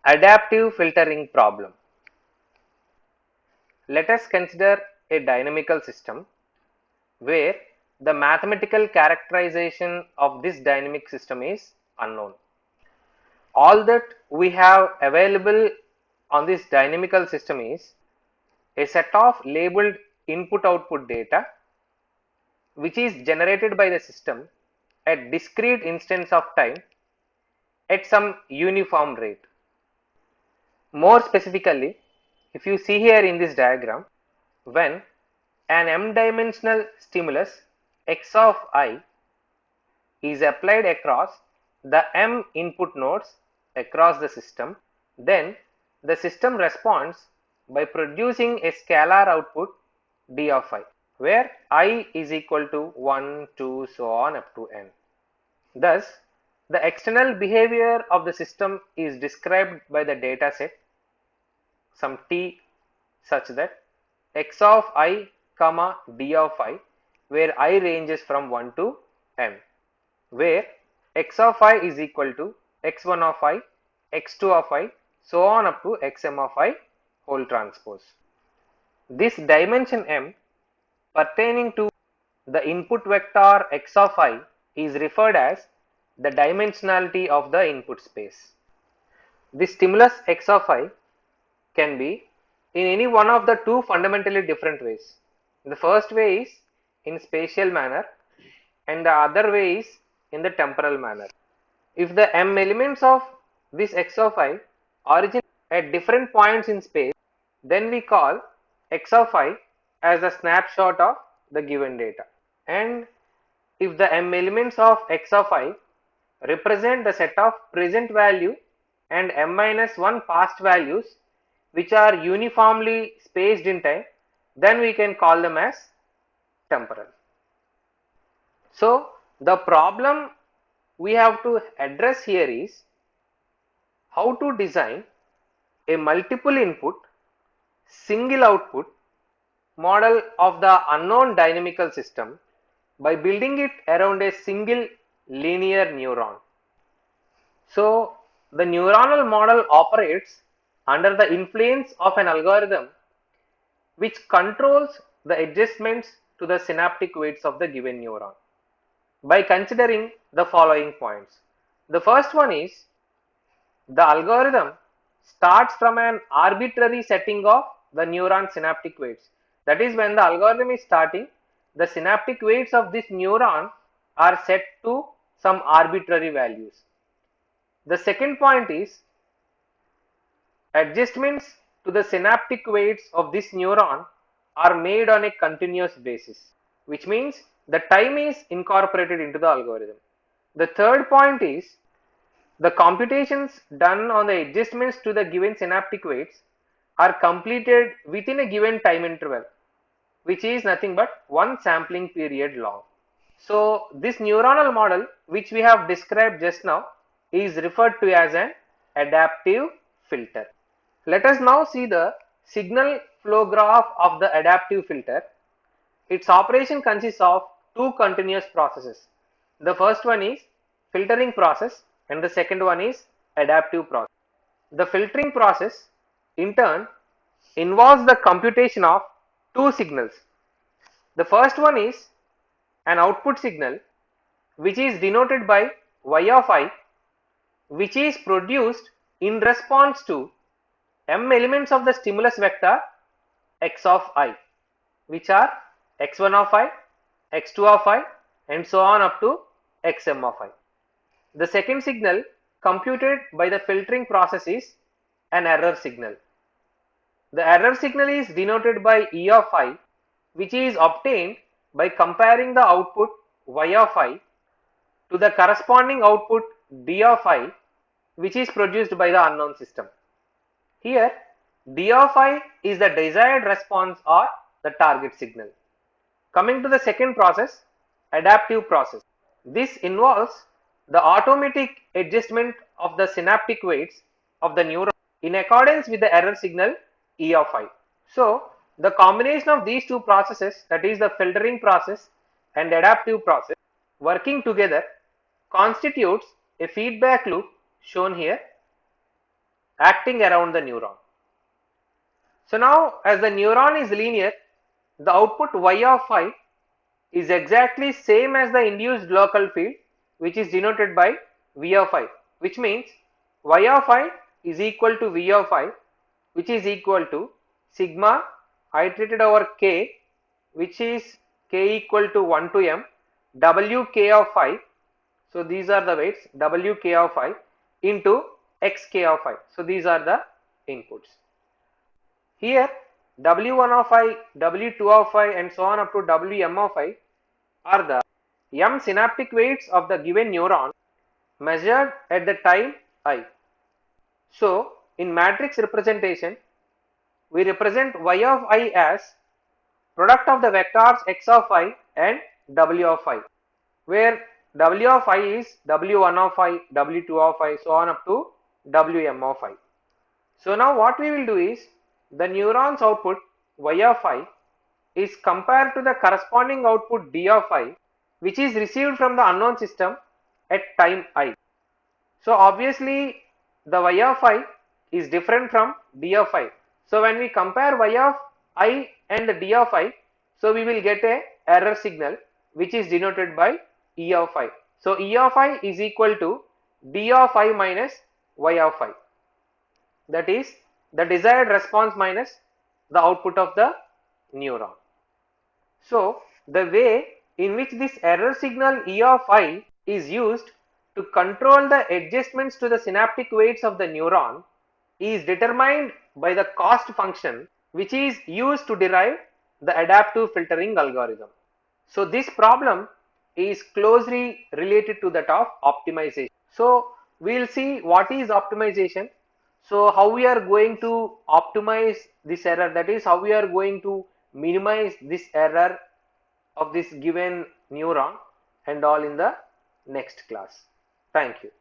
Adaptive filtering problem. Let us consider a dynamical system where the mathematical characterization of this dynamic system is unknown. All that we have available on this dynamical system is a set of labeled input output data which is generated by the system at discrete instance of time at some uniform rate. More specifically, if you see here in this diagram, when an m-dimensional stimulus x of I is applied across the m input nodes across the system, then the system responds by producing a scalar output d of I, where I is equal to 1, 2, so on up to n. Thus, the external behavior of the system is described by the data set some t such that x of I comma d of I, where I ranges from 1 to n, where x of I is equal to x1 of I, x2 of I, so on up to xm of I whole transpose. This dimension m pertaining to the input vector x of I is referred as the dimensionality of the input space. This stimulus x of I can be in any one of the two fundamentally different ways. The first way is in spatial manner and the other way is in the temporal manner. If the m elements of this x of I originate at different points in space, then we call x of I as a snapshot of the given data. And if the m elements of x of I represent the set of present value and m minus 1 past values which are uniformly spaced in time, then we can call them as temporal. So, the problem we have to address here is how to design a multiple input, single output model of the unknown dynamical system by building it around a single linear neuron. So, the neuronal model operates under the influence of an algorithm which controls the adjustments to the synaptic weights of the given neuron by considering the following points. The first one is the algorithm starts from an arbitrary setting of the neuron synaptic weights. That is, when the algorithm is starting, the synaptic weights of this neuron are set to some arbitrary values. The second point is adjustments to the synaptic weights of this neuron are made on a continuous basis, which means the time is incorporated into the algorithm. The third point is the computations done on the adjustments to the given synaptic weights are completed within a given time interval, which is nothing but one sampling period long. So, this neuronal model which we have described just now is referred to as an adaptive filter. Let us now see the signal flow graph of the adaptive filter. Its operation consists of two continuous processes. The first one is filtering process and the second one is adaptive process. The filtering process in turn involves the computation of two signals. The first one is an output signal which is denoted by y of I, which is produced in response to m elements of the stimulus vector x of I, which are x1 of I, x2 of I, and so on up to xm of I. The second signal computed by the filtering process is an error signal. The error signal is denoted by E of I, which is obtained by comparing the output y of I to the corresponding output d of I, which is produced by the unknown system. Here, d of I is the desired response or the target signal. Coming to the second process, adaptive process. This involves the automatic adjustment of the synaptic weights of the neuron in accordance with the error signal E of I. So, the combination of these two processes, that is the filtering process and adaptive process, working together constitutes a feedback loop shown here. acting around the neuron. So now as the neuron is linear, the output y of I is exactly same as the induced local field, which is denoted by V of I, which means y of I is equal to V of I, which is equal to sigma iterated over k, which is k equal to 1 to m w k of I. So these are the weights w k of I into x k of I. So these are the inputs. Here w1 of I, w2 of I and so on up to wm of I are the m synaptic weights of the given neuron measured at the time I. So in matrix representation, we represent y of I as product of the vectors x of I and w of I, where w of I is w1 of I, w2 of I, so on up to wm of I. So now what we will do is, the neuron's output y of I is compared to the corresponding output d of I, which is received from the unknown system at time I. So obviously the y of I is different from d of I. So when we compare y of I and d of I, so we will get a error signal which is denoted by E of I. So E of I is equal to d of I minus y of I. That is the desired response minus the output of the neuron. So the way in which this error signal E of I is used to control the adjustments to the synaptic weights of the neuron is determined by the cost function, which is used to derive the adaptive filtering algorithm. So this problem is closely related to that of optimization. So we will see what is optimization. So how we are going to optimize this error, that is how we are going to minimize this error of this given neuron and all in the next class. Thank you.